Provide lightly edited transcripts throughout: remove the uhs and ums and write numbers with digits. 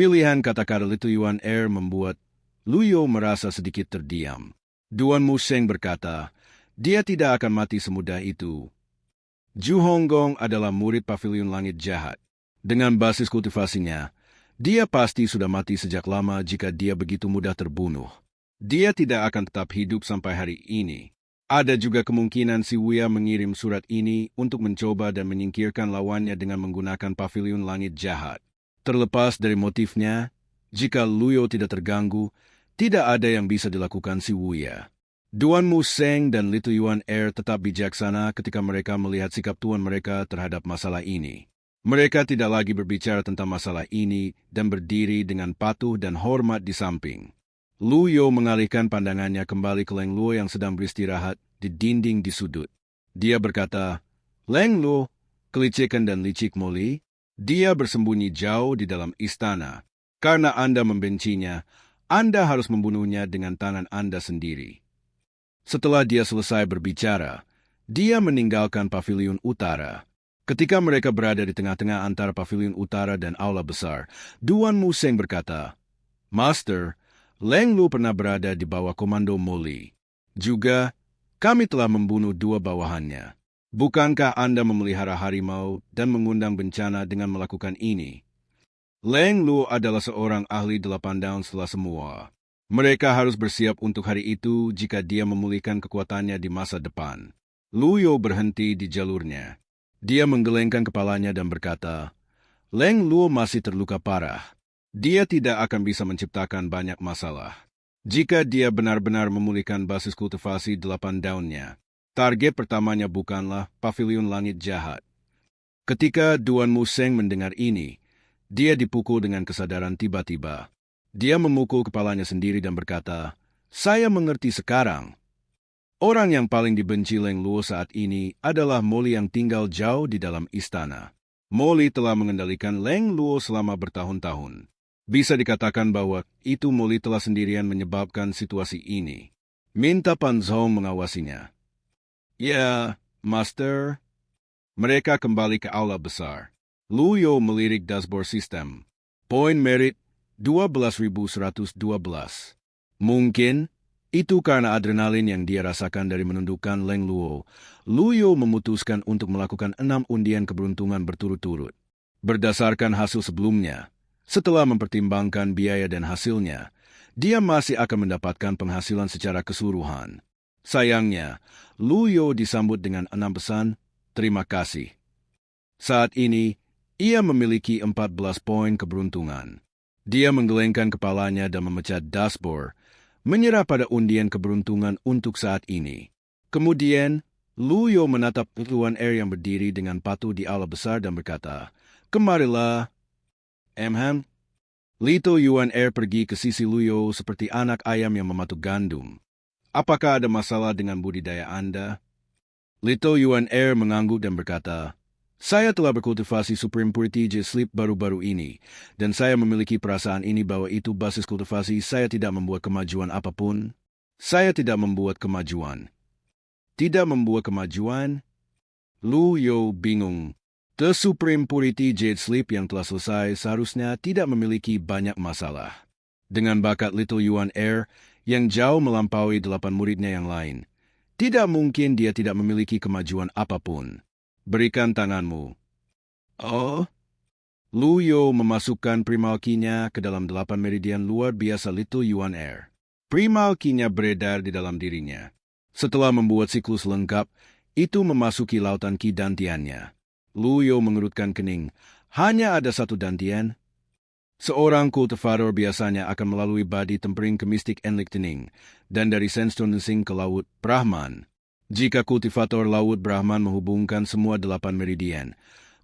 Pilihan kata-kata Little Yuan Air membuat Luyo merasa sedikit terdiam. Duan Museng berkata, dia tidak akan mati semudah itu. Zhu Honggong adalah murid Pavilion Langit Jahat. Dengan basis kultivasinya, dia pasti sudah mati sejak lama jika dia begitu mudah terbunuh. Dia tidak akan tetap hidup sampai hari ini. Ada juga kemungkinan si Wuya mengirim surat ini untuk mencoba dan menyingkirkan lawannya dengan menggunakan Pavilion Langit Jahat. Terlepas dari motifnya, jika Luyo tidak terganggu, tidak ada yang bisa dilakukan si Wuya. Duan Museng dan Little Yuan Air tetap bijaksana ketika mereka melihat sikap tuan mereka terhadap masalah ini. Mereka tidak lagi berbicara tentang masalah ini dan berdiri dengan patuh dan hormat di samping. Luyo mengalihkan pandangannya kembali ke Leng Luo yang sedang beristirahat di dinding di sudut. Dia berkata, Leng Luo, kelicikan dan licik Moli, dia bersembunyi jauh di dalam istana. Karena Anda membencinya, Anda harus membunuhnya dengan tangan Anda sendiri. Setelah dia selesai berbicara, dia meninggalkan Pavilion Utara. Ketika mereka berada di tengah-tengah antara Pavilion Utara dan Aula Besar, Duan Museng berkata, Master, Leng Luo pernah berada di bawah komando Moli. Juga, kami telah membunuh 2 bawahannya. Bukankah Anda memelihara harimau dan mengundang bencana dengan melakukan ini? Leng Luo adalah seorang ahli 8 daun setelah semua. Mereka harus bersiap untuk hari itu jika dia memulihkan kekuatannya di masa depan. Luyo berhenti di jalurnya. Dia menggelengkan kepalanya dan berkata, Leng Luo masih terluka parah. Dia tidak akan bisa menciptakan banyak masalah. Jika dia benar-benar memulihkan basis kultivasi 8 daunnya, target pertamanya bukanlah Pavilion Langit Jahat. Ketika Duan Museng mendengar ini, dia dipukul dengan kesadaran tiba-tiba. Dia memukul kepalanya sendiri dan berkata, saya mengerti sekarang. Orang yang paling dibenci Leng Luo saat ini adalah Moli yang tinggal jauh di dalam istana. Moli telah mengendalikan Leng Luo selama bertahun-tahun. Bisa dikatakan bahwa itu Moli telah sendirian menyebabkan situasi ini. Minta Pan Zhong mengawasinya. Ya, Master. Mereka kembali ke aula besar. Luyo melirik dashboard sistem. Poin merit 12.112. Mungkin itu karena adrenalin yang dia rasakan dari menundukkan Leng Luo. Luyo memutuskan untuk melakukan 6 undian keberuntungan berturut-turut. Berdasarkan hasil sebelumnya, setelah mempertimbangkan biaya dan hasilnya, dia masih akan mendapatkan penghasilan secara keseluruhan. Sayangnya, Luyo disambut dengan 6 pesan, terima kasih. Saat ini, ia memiliki 14 poin keberuntungan. Dia menggelengkan kepalanya dan memecat dashboard, menyerah pada undian keberuntungan untuk saat ini. Kemudian, Luyo menatap Tuan Air yang berdiri dengan patuh di aula besar dan berkata, kemarilah. Little Yuan Air pergi ke sisi Luyo seperti anak ayam yang mematuk gandum. Apakah ada masalah dengan budidaya Anda? Little Yuan Air mengangguk dan berkata, saya telah berkultivasi Supreme Purity Jet Sleep baru-baru ini, dan saya memiliki perasaan ini bahwa itu basis kultivasi saya tidak membuat kemajuan apapun. Saya tidak membuat kemajuan. Tidak membuat kemajuan? Luyo bingung. The Supreme Purity Jade Sleep yang telah selesai seharusnya tidak memiliki banyak masalah. Dengan bakat Little Yuan Air yang jauh melampaui 8 muridnya yang lain, tidak mungkin dia tidak memiliki kemajuan apapun. Berikan tanganmu. Oh? Luyo memasukkan primal key-nya ke dalam 8 meridian luar biasa Little Yuan Air. Primal key-nya beredar di dalam dirinya. Setelah membuat siklus lengkap, itu memasuki lautan ki dantiannya. Luyo mengerutkan kening. Hanya ada 1 dantian? Seorang kultivator biasanya akan melalui badi tempering ke mistik Enlik Tening, dan dari Sandstone Nesing ke Laut Brahman. Jika kultivator Laut Brahman menghubungkan semua 8 meridian,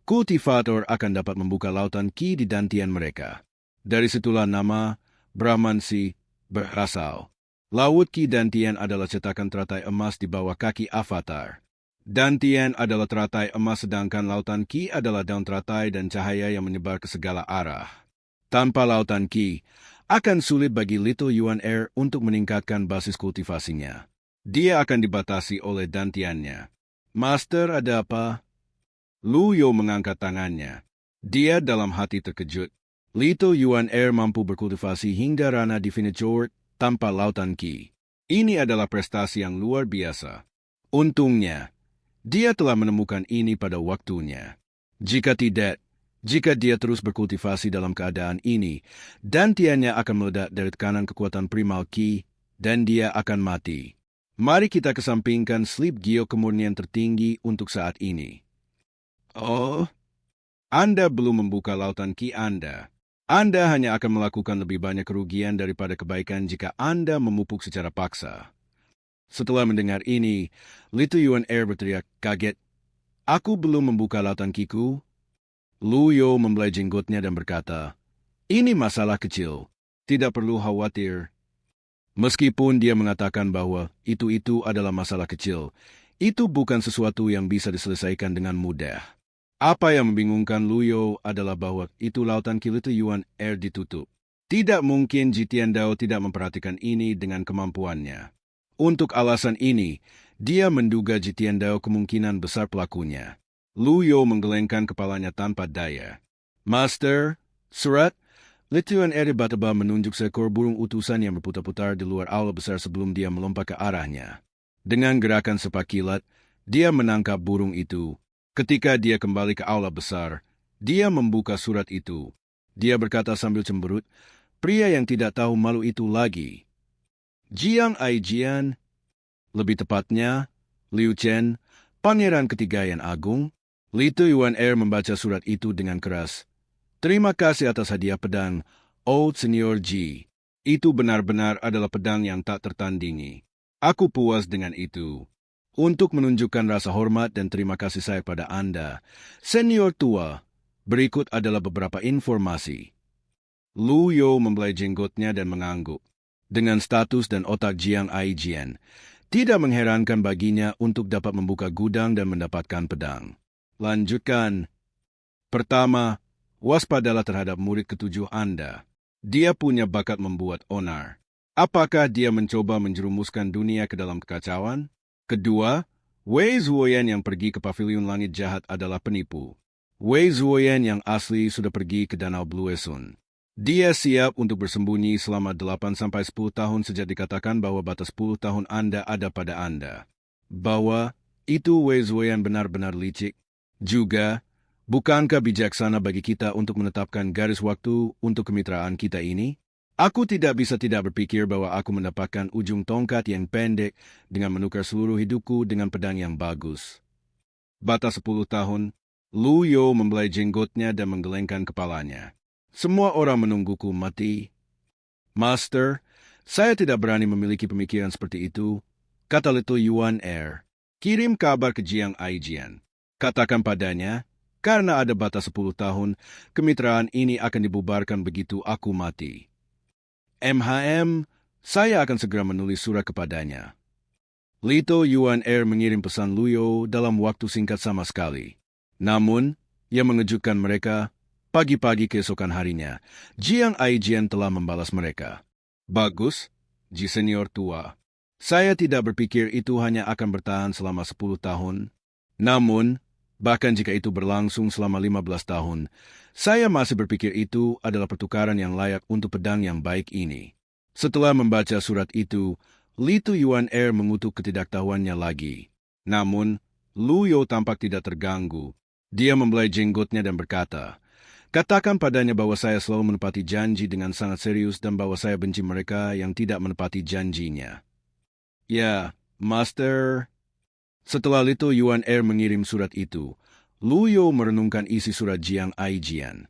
kultivator akan dapat membuka lautan ki di dantian mereka. Dari situlah nama Brahman Si berasal. Laut ki dantian adalah cetakan teratai emas di bawah kaki avatar. Dantian adalah teratai emas sedangkan lautan ki adalah daun teratai dan cahaya yang menyebar ke segala arah. Tanpa lautan ki, akan sulit bagi Little Yuan Air untuk meningkatkan basis kultivasinya. Dia akan dibatasi oleh dantiannya. Master, ada apa? Luyo mengangkat tangannya. Dia dalam hati terkejut. Lito Yuan Air mampu berkultivasi hingga ranah definitor tanpa lautan Qi. Ini adalah prestasi yang luar biasa. Untungnya, dia telah menemukan ini pada waktunya. Jika tidak, jika dia terus berkultivasi dalam keadaan ini, dantiannya akan meledak dari tekanan kekuatan primal Qi, dan dia akan mati. Mari kita kesampingkan sleep gio kemurnian tertinggi untuk saat ini. Oh, Anda belum membuka lautan Qi Anda. Anda hanya akan melakukan lebih banyak kerugian daripada kebaikan jika Anda memupuk secara paksa. Setelah mendengar ini, Lito Yuan Air berteriak kaget. Aku belum membuka lautan Qi-ku. Lu Yo membelai jenggotnya dan berkata, ini masalah kecil. Tidak perlu khawatir. Meskipun dia mengatakan bahwa itu adalah masalah kecil, itu bukan sesuatu yang bisa diselesaikan dengan mudah. Apa yang membingungkan Lu Yo adalah bahwa itu lautan Qi Lito Yuan Air ditutup. Tidak mungkin Jitian Dao tidak memperhatikan ini dengan kemampuannya. Untuk alasan ini, dia menduga Jitian Dao kemungkinan besar pelakunya. Lu Yo menggelengkan kepalanya tanpa daya. Master, surat, Lito Yuan Air tiba-tiba menunjuk seekor burung utusan yang berputar-putar di luar aula besar sebelum dia melompat ke arahnya. Dengan gerakan sepakilat, dia menangkap burung itu. Ketika dia kembali ke aula besar, dia membuka surat itu. Dia berkata sambil cemberut, pria yang tidak tahu malu itu lagi. Jiang Aijian, lebih tepatnya, Liu Chen, Pangeran Ketiga yang Agung. Lito Yuan Air membaca surat itu dengan keras. Terima kasih atas hadiah pedang, Old Senior Ji. Itu benar-benar adalah pedang yang tak tertandingi. Aku puas dengan itu. Untuk menunjukkan rasa hormat dan terima kasih saya pada Anda, Senior Tua, berikut adalah beberapa informasi. Lu Yo membelai jenggotnya dan mengangguk. Dengan status dan otak Jiang Aijian, tidak mengherankan baginya untuk dapat membuka gudang dan mendapatkan pedang. Lanjutkan. Pertama, waspadalah terhadap murid ketujuh Anda. Dia punya bakat membuat onar. Apakah dia mencoba menjerumuskan dunia ke dalam kekacauan? Kedua, Wei Zuoyan yang pergi ke pavilion langit jahat adalah penipu. Wei Zuoyan yang asli sudah pergi ke Danau Bluesun. Dia siap untuk bersembunyi selama 8-10 tahun sejak dikatakan bahwa batas 10 tahun Anda ada pada Anda. Bahwa itu Wei Zuoyan benar-benar licik. Juga, bukankah bijaksana bagi kita untuk menetapkan garis waktu untuk kemitraan kita ini? Aku tidak bisa tidak berpikir bahwa aku mendapatkan ujung tongkat yang pendek dengan menukar seluruh hidupku dengan pedang yang bagus. Batas 10 tahun, Lu Yo membelai jenggotnya dan menggelengkan kepalanya. Semua orang menungguku mati. Master, saya tidak berani memiliki pemikiran seperti itu, kata Lito Yuan Air. Kirim kabar ke Jiang Aijian. Katakan padanya, karena ada batas 10 tahun, kemitraan ini akan dibubarkan begitu aku mati. Saya akan segera menulis surat kepadanya. Lito Yuan Air mengirim pesan Lu Yo dalam waktu singkat sama sekali. Namun, yang mengejutkan mereka, pagi-pagi keesokan harinya, Jiang Aijian telah membalas mereka. Bagus, Ji Senior Tua. Saya tidak berpikir itu hanya akan bertahan selama 10 tahun. Namun, bahkan jika itu berlangsung selama 15 tahun, saya masih berpikir itu adalah pertukaran yang layak untuk pedang yang baik ini. Setelah membaca surat itu, Lito Yuan Air mengutuk ketidaktahuannya lagi. Namun, Lu Yo tampak tidak terganggu. Dia membelai jenggotnya dan berkata, katakan padanya bahwa saya selalu menepati janji dengan sangat serius dan bahwa saya benci mereka yang tidak menepati janjinya. Ya, Master. Setelah Lito Yuan Air mengirim surat itu, Lu Yo merenungkan isi surat Jiang Aijian.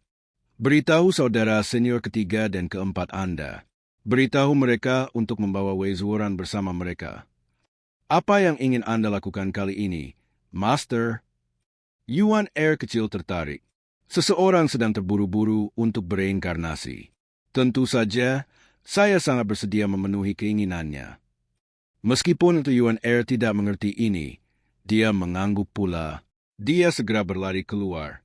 Beritahu saudara senior ketiga dan keempat Anda. Beritahu mereka untuk membawa Wei Zuoran bersama mereka. Apa yang ingin Anda lakukan kali ini, Master? Yuan Air kecil tertarik. Seseorang sedang terburu-buru untuk bereinkarnasi. Tentu saja, saya sangat bersedia memenuhi keinginannya. Meskipun itu Yuan Air tidak mengerti ini, dia mengangguk pula. Dia segera berlari keluar.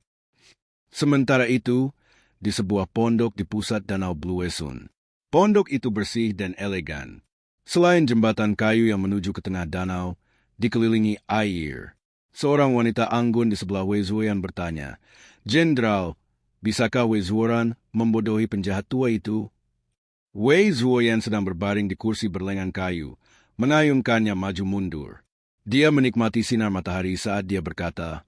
Sementara itu, di sebuah pondok di pusat Danau Bluesun. Pondok itu bersih dan elegan. Selain jembatan kayu yang menuju ke tengah danau, dikelilingi air. Seorang wanita anggun di sebelah Wei Zuoyan bertanya, Jenderal, Bisakah Wei Zuoran membodohi penjahat tua itu? Wei Zuoyan sedang berbaring di kursi berlengan kayu, mengayunkannya maju mundur. Dia menikmati sinar matahari saat dia berkata,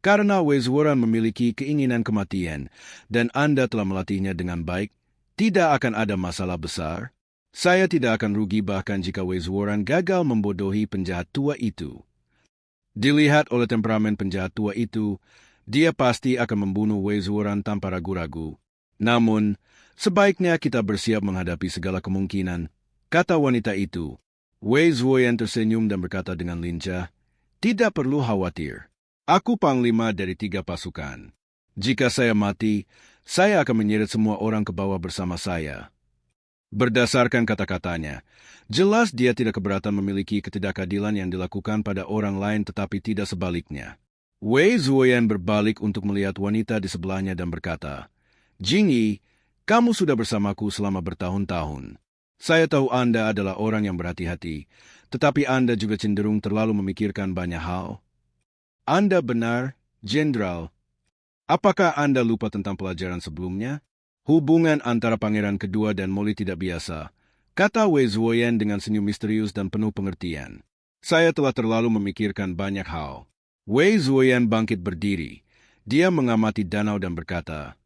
"Karena Wei Zuoran memiliki keinginan kematian, dan Anda telah melatihnya dengan baik, tidak akan ada masalah besar. Saya tidak akan rugi bahkan jika Wei Zuoran gagal membodohi penjahat tua itu." Dilihat oleh temperamen penjahat tua itu, dia pasti akan membunuh Wei Zuoran tanpa ragu-ragu. Namun, sebaiknya kita bersiap menghadapi segala kemungkinan, kata wanita itu. Wei Zuoyan tersenyum dan berkata dengan lincah, "Tidak perlu khawatir. Aku panglima dari 3 pasukan. Jika saya mati, saya akan menyeret semua orang ke bawah bersama saya." Berdasarkan kata-katanya, jelas dia tidak keberatan memiliki ketidakadilan yang dilakukan pada orang lain tetapi tidak sebaliknya. Wei Zuoyan berbalik untuk melihat wanita di sebelahnya dan berkata, "Jingyi, kamu sudah bersamaku selama bertahun-tahun. Saya tahu Anda adalah orang yang berhati-hati, tetapi Anda juga cenderung terlalu memikirkan banyak hal." "Anda benar, Jenderal. Apakah Anda lupa tentang pelajaran sebelumnya?" "Hubungan antara pangeran kedua dan Molly tidak biasa," kata Wei Zuoyan dengan senyum misterius dan penuh pengertian. "Saya telah terlalu memikirkan banyak hal." Wei Zuoyan bangkit berdiri. Dia mengamati danau dan berkata,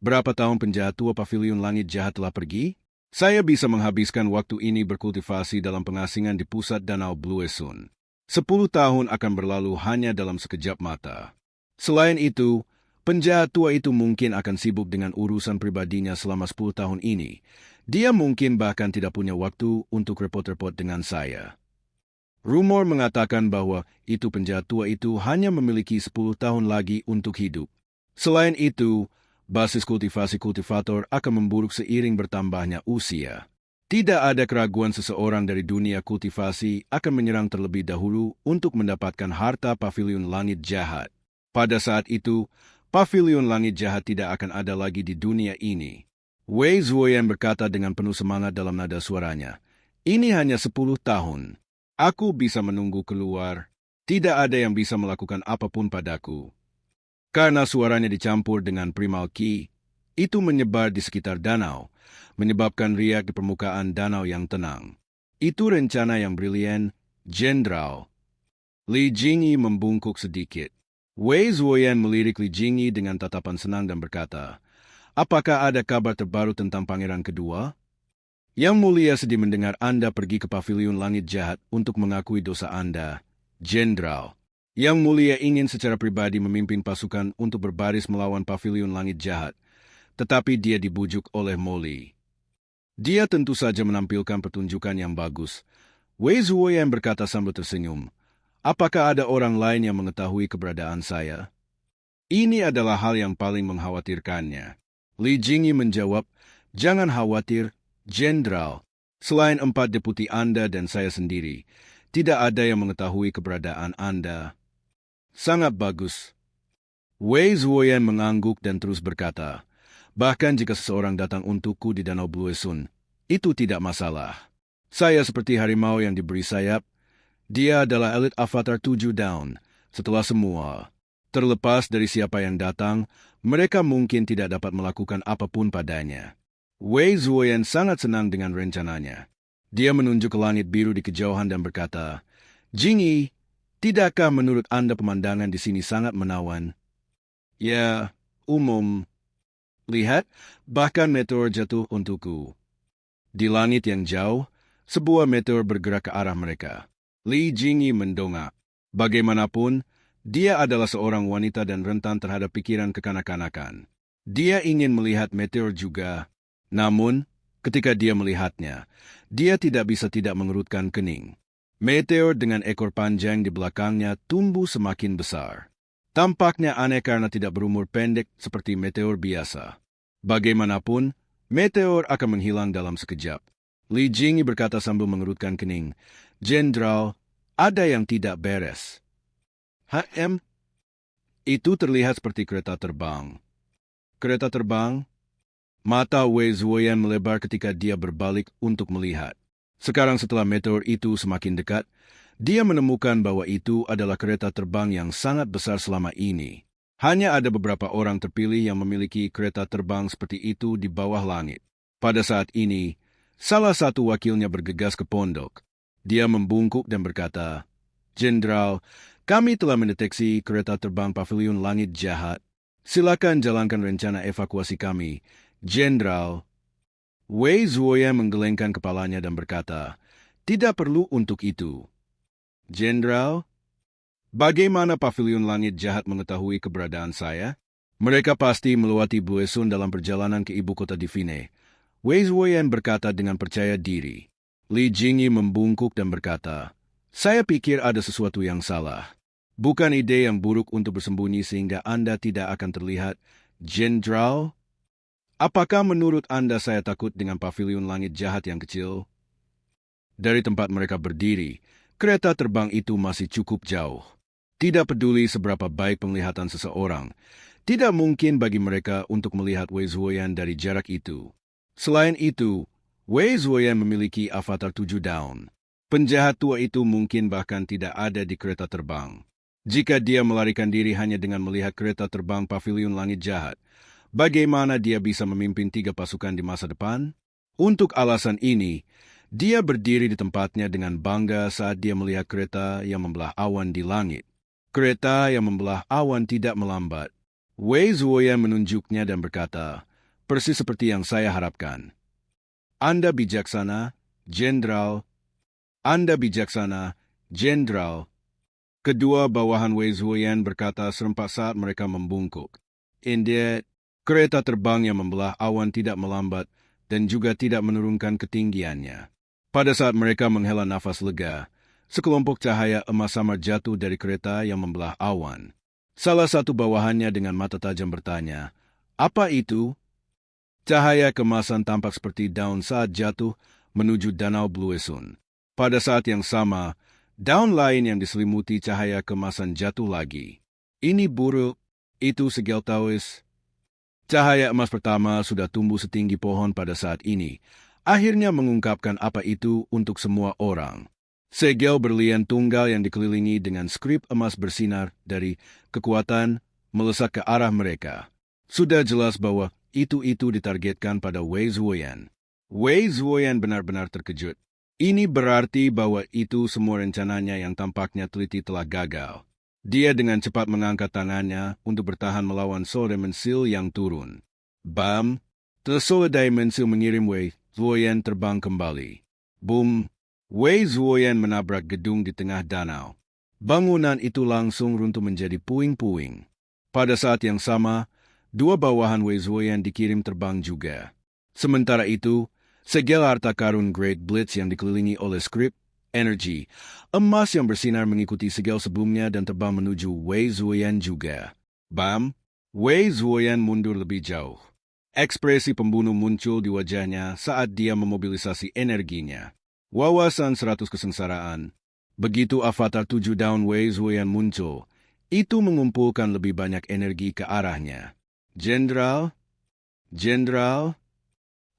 "Berapa tahun penjahat tua Pavilion Langit Jahat telah pergi? Saya bisa menghabiskan waktu ini berkultivasi dalam pengasingan di pusat danau Bluesun. 10 tahun akan berlalu hanya dalam sekejap mata. Selain itu, penjahat tua itu mungkin akan sibuk dengan urusan pribadinya selama 10 tahun ini. Dia mungkin bahkan tidak punya waktu untuk repot-repot dengan saya. Rumor mengatakan bahwa itu penjahat tua itu hanya memiliki 10 tahun lagi untuk hidup. Selain itu, basis kultivasi kultivator akan memburuk seiring bertambahnya usia. Tidak ada keraguan seseorang dari dunia kultivasi akan menyerang terlebih dahulu untuk mendapatkan harta Pavilion Langit Jahat. Pada saat itu, Pavilion Langit Jahat tidak akan ada lagi di dunia ini." Wei Zuoyan berkata dengan penuh semangat dalam nada suaranya, "Ini hanya 10 tahun. Aku bisa menunggu keluar. Tidak ada yang bisa melakukan apapun padaku." Karena suaranya dicampur dengan primal ki, itu menyebar di sekitar danau, menyebabkan riak di permukaan danau yang tenang. "Itu rencana yang brilian, Jenderal." Li Jingyi membungkuk sedikit. Wei Zuoyan melirik Li Jingyi dengan tatapan senang dan berkata, "Apakah ada kabar terbaru tentang pangeran kedua?" "Yang mulia sedih mendengar Anda pergi ke Pavilion Langit Jahat untuk mengakui dosa Anda, Jenderal. Yang mulia ingin secara pribadi memimpin pasukan untuk berbaris melawan Pavilion Langit Jahat, tetapi dia dibujuk oleh Molly. Dia tentu saja menampilkan pertunjukan yang bagus." Wei Zuoyan berkata sambil tersenyum, "Apakah ada orang lain yang mengetahui keberadaan saya?" "Ini adalah hal yang paling mengkhawatirkannya." Li Jingyi menjawab, "Jangan khawatir, Jenderal. Selain 4 deputi Anda dan saya sendiri, tidak ada yang mengetahui keberadaan Anda." "Sangat bagus." Wei Zuoyan mengangguk dan terus berkata, "Bahkan jika seseorang datang untukku di Danau Bluesun, itu tidak masalah. Saya seperti harimau yang diberi sayap. Dia adalah elit Avatar 7 Dawn. Setelah semua, terlepas dari siapa yang datang, mereka mungkin tidak dapat melakukan apapun padanya." Wei Zuoyan sangat senang dengan rencananya. Dia menunjuk ke langit biru di kejauhan dan berkata, "Jingyi, tidakkah menurut Anda pemandangan di sini sangat menawan?" "Ya, umum. Lihat, bahkan meteor jatuh untukku." Di langit yang jauh, sebuah meteor bergerak ke arah mereka. Li Jingyi mendongak. Bagaimanapun, dia adalah seorang wanita dan rentan terhadap pikiran kekanak-kanakan. Dia ingin melihat meteor juga. Namun, ketika dia melihatnya, dia tidak bisa tidak mengerutkan kening. Meteor dengan ekor panjang di belakangnya tumbuh semakin besar. Tampaknya aneh karena tidak berumur pendek seperti meteor biasa. Bagaimanapun, meteor akan menghilang dalam sekejap. Li Jingyi berkata sambil mengerutkan kening, "Jenderal, ada yang tidak beres." Itu terlihat seperti kereta terbang." "Kereta terbang?" Mata Wei Zuoyan melebar ketika dia berbalik untuk melihat. Sekarang setelah meteor itu semakin dekat, dia menemukan bahwa itu adalah kereta terbang yang sangat besar selama ini. Hanya ada beberapa orang terpilih yang memiliki kereta terbang seperti itu di bawah langit. Pada saat ini, salah satu wakilnya bergegas ke pondok. Dia membungkuk dan berkata, "Jenderal, kami telah mendeteksi kereta terbang pavilion langit jahat. Silakan jalankan rencana evakuasi kami." Jenderal, Wei Zuoyan menggelengkan kepalanya dan berkata, "Tidak perlu untuk itu." Jenderal, bagaimana pavilion langit jahat mengetahui keberadaan saya? Mereka pasti melewati Buesun dalam perjalanan ke ibu kota Divine. Wei Zuoyan berkata dengan percaya diri. Li Jingyi membungkuk dan berkata, "Saya pikir ada sesuatu yang salah. Bukan ide yang buruk untuk bersembunyi sehingga Anda tidak akan terlihat. Jenderal, apakah menurut Anda saya takut dengan pavilion langit jahat yang kecil?" Dari tempat mereka berdiri, kereta terbang itu masih cukup jauh. Tidak peduli seberapa baik penglihatan seseorang, tidak mungkin bagi mereka untuk melihat Wei Zuoyan dari jarak itu. Selain itu, Wei Zuoyan memiliki avatar 7 daun. Penjahat tua itu mungkin bahkan tidak ada di kereta terbang. Jika dia melarikan diri hanya dengan melihat kereta terbang pavilion langit jahat, bagaimana dia bisa memimpin 3 pasukan di masa depan? Untuk alasan ini, dia berdiri di tempatnya dengan bangga saat dia melihat kereta yang membelah awan di langit. Kereta yang membelah awan tidak melambat. Wei Zuoyan menunjuknya dan berkata, "Persis seperti yang saya harapkan. Anda bijaksana, Jenderal. Anda bijaksana, Jenderal." Kedua bawahan Wei Zuoyan berkata serempak saat mereka membungkuk. Indeed, kereta terbang yang membelah awan tidak melambat dan juga tidak menurunkan ketinggiannya. Pada saat mereka menghela nafas lega, sekelompok cahaya emas samar jatuh dari kereta yang membelah awan. Salah satu bawahannya dengan mata tajam bertanya, "Apa itu?" Cahaya kemasan tampak seperti daun saat jatuh menuju danau Buesun. Pada saat yang sama, daun lain yang diselimuti cahaya kemasan jatuh lagi. "Ini buruk, itu segel tawis." Cahaya emas pertama sudah tumbuh setinggi pohon pada saat ini, akhirnya mengungkapkan apa itu untuk semua orang. Segel berlian tunggal yang dikelilingi dengan skrip emas bersinar dari kekuatan melesat ke arah mereka. Sudah jelas bahwa itu ditargetkan pada Wei Zuoyan. Wei Zuoyan benar-benar terkejut. Ini berarti bahwa itu semua rencananya yang tampaknya teliti telah gagal. Dia dengan cepat mengangkat tangannya untuk bertahan melawan Sol Dimensil yang turun. Bam! Sol Dimensil mengirim Wei Zuoyan terbang kembali. Boom! Wei Zuoyan menabrak gedung di tengah danau. Bangunan itu langsung runtuh menjadi puing-puing. Pada saat yang sama, 2 bawahan Wei Zuoyan dikirim terbang juga. Sementara itu, segel harta karun Great Blitz yang dikelilingi oleh skrip energi emas yang bersinar mengikuti segel sebelumnya dan terbang menuju Wei Zuoyan juga. Bam! Wei Zuoyan mundur lebih jauh. Ekspresi pembunuh muncul di wajahnya saat dia memobilisasi energinya. Wawasan 100 kesengsaraan. Begitu avatar 7 daun Wei Zuoyan muncul, itu mengumpulkan lebih banyak energi ke arahnya. Jenderal,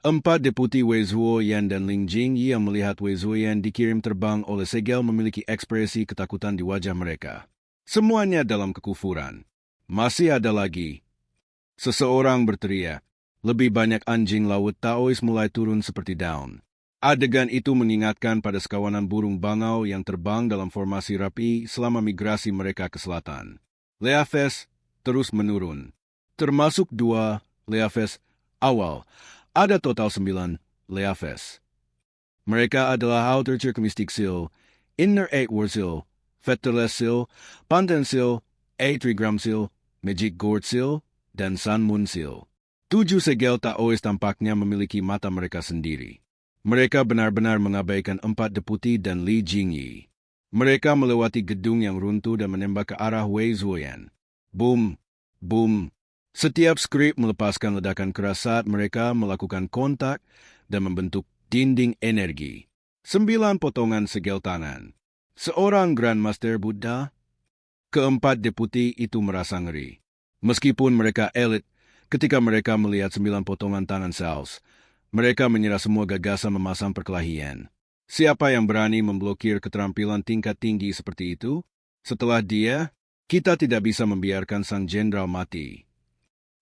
4 deputi Wei Zuoyan dan Ling Jingyi yang melihat Wei Zuoyan dikirim terbang oleh segel memiliki ekspresi ketakutan di wajah mereka. Semuanya dalam kekufuran. Masih ada lagi. Seseorang berteriak. Lebih banyak anjing laut Taois mulai turun seperti daun. Adegan itu mengingatkan pada sekawanan burung bangau yang terbang dalam formasi rapi selama migrasi mereka ke selatan. Leafes terus menurun. Termasuk 2 Leafes awal. Ada total 9 Leafes. Mereka adalah Outer Circumstic Seal, Inner 8 Warsil, Fettherless Seal, Panten Seal, Trigram Seal, Magic Gourd Seal, dan Sun Moon Seal. 7 segel Taois tampaknya memiliki mata mereka sendiri. Mereka benar-benar mengabaikan 4 deputi dan Li Jingyi. Mereka melewati gedung yang runtuh dan menembak ke arah Wei Zuoyan. Boom! Boom! Setiap skrip melepaskan ledakan keras saat mereka melakukan kontak dan membentuk dinding energi. 9 potongan segel tangan. Seorang Grandmaster Buddha. Keempat deputi itu merasa ngeri. Meskipun mereka elit, ketika mereka melihat 9 potongan tangan Saus, mereka menyerah semua gagasan memasang perkelahian. Siapa yang berani memblokir keterampilan tingkat tinggi seperti itu? Setelah dia, Kita tidak bisa membiarkan sang jenderal mati.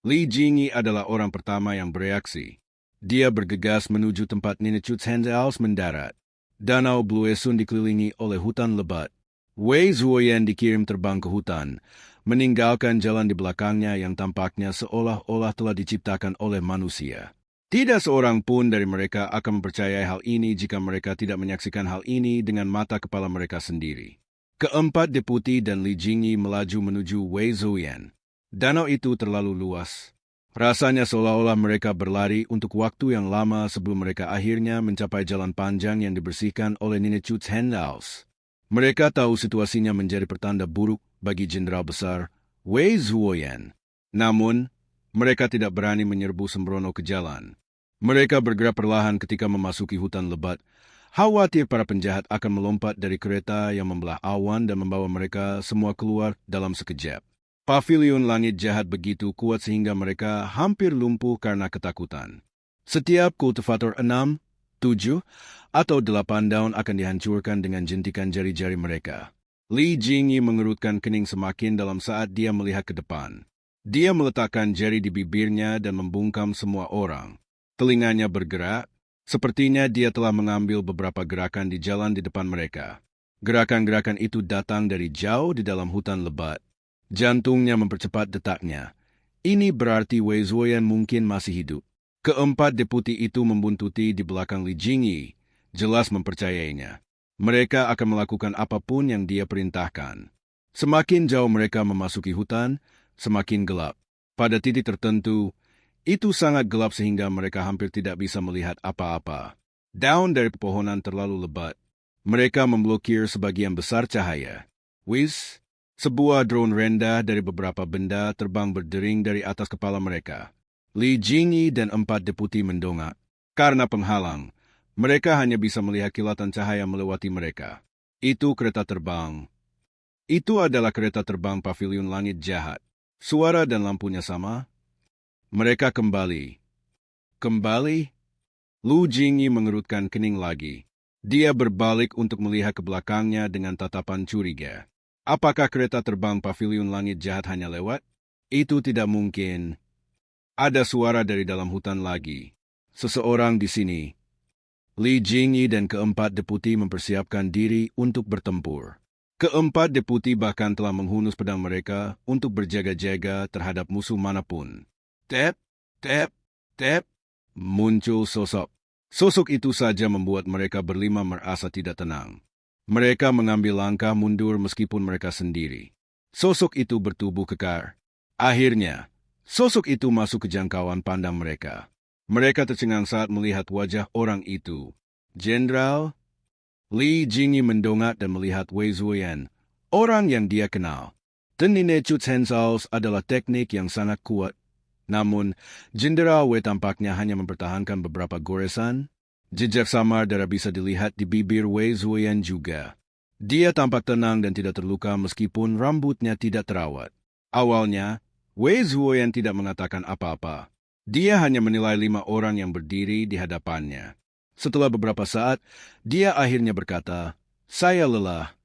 Li Jingyi adalah orang pertama yang bereaksi. Dia bergegas menuju tempat Nina Chutshandals mendarat. Danau Bluesun dikelilingi oleh hutan lebat. Wei Zuoyan dikirim terbang ke hutan, meninggalkan jalan di belakangnya yang tampaknya seolah-olah telah diciptakan oleh manusia. Tidak seorang pun dari mereka akan mempercayai hal ini jika mereka tidak menyaksikan hal ini dengan mata kepala mereka sendiri. Keempat deputi dan Li Jingyi melaju menuju Wei Zuoyan. Danau itu terlalu luas. Rasanya seolah-olah mereka berlari untuk waktu yang lama sebelum mereka akhirnya mencapai jalan panjang yang dibersihkan oleh Nina Chutshandals. Mereka tahu situasinya menjadi pertanda buruk bagi jenderal besar Wei Zuoyan. Namun, mereka tidak berani menyerbu sembrono ke jalan. Mereka bergerak perlahan ketika memasuki hutan lebat, khawatir para penjahat akan melompat dari kereta yang membelah awan dan membawa mereka semua keluar dalam sekejap. Pavilion langit jahat begitu kuat sehingga mereka hampir lumpuh karena ketakutan. Setiap kultivator 6, 7, atau 8 daun akan dihancurkan dengan jentikan jari-jari mereka. Li Jingyi mengerutkan kening semakin dalam saat dia melihat ke depan. Dia meletakkan jari di bibirnya dan membungkam semua orang. Telinganya bergerak, sepertinya dia telah mengambil beberapa gerakan di jalan di depan mereka. Gerakan-gerakan itu datang dari jauh di dalam hutan lebat. Jantungnya mempercepat detaknya. Ini berarti Wei Zuoyan mungkin masih hidup. Keempat deputi itu membuntuti di belakang Li Jingyi, jelas mempercayainya. Mereka akan melakukan apapun yang dia perintahkan. Semakin jauh mereka memasuki hutan, semakin gelap. Pada titik tertentu, itu sangat gelap sehingga mereka hampir tidak bisa melihat apa-apa. Daun dari pepohonan terlalu lebat. Mereka memblokir sebagian besar cahaya. Whiz, sebuah drone rendah dari beberapa benda terbang berdering dari atas kepala mereka. Li Jingyi dan 4 deputi mendongak. Karena penghalang, mereka hanya bisa melihat kilatan cahaya melewati mereka. Itu kereta terbang. Itu adalah kereta terbang Pavilion Langit Jahat. Suara dan lampunya sama. Mereka kembali. Kembali? Lu Jingyi mengerutkan kening lagi. Dia berbalik untuk melihat ke belakangnya dengan tatapan curiga. Apakah kereta terbang Pavilion Langit Jahat hanya lewat? Itu tidak mungkin. Ada suara dari dalam hutan lagi. Seseorang di sini. Li Jingyi dan keempat deputi mempersiapkan diri untuk bertempur. Keempat deputi bahkan telah menghunus pedang mereka untuk berjaga-jaga terhadap musuh manapun. Tep, tep, tep, muncul sosok. Sosok itu saja membuat mereka berlima merasa tidak tenang. Mereka mengambil langkah mundur meskipun mereka sendiri. Sosok itu bertubuh kekar. Akhirnya, sosok itu masuk ke jangkauan pandang mereka. Mereka tercengang saat melihat wajah orang itu. Jenderal Li Jingyi mendongak dan melihat Wei Zuoyan, orang yang dia kenal. Tenine Chutshandals adalah teknik yang sangat kuat. Namun, Jenderal Wei tampaknya hanya mempertahankan beberapa goresan. Jejak samar darah bisa dilihat di bibir Wei Zuoyan juga. Dia tampak tenang dan tidak terluka meskipun rambutnya tidak terawat. Awalnya, Wei Zuoyan tidak mengatakan apa-apa. Dia hanya menilai 5 orang yang berdiri di hadapannya. Setelah beberapa saat, dia akhirnya berkata, "Saya lelah.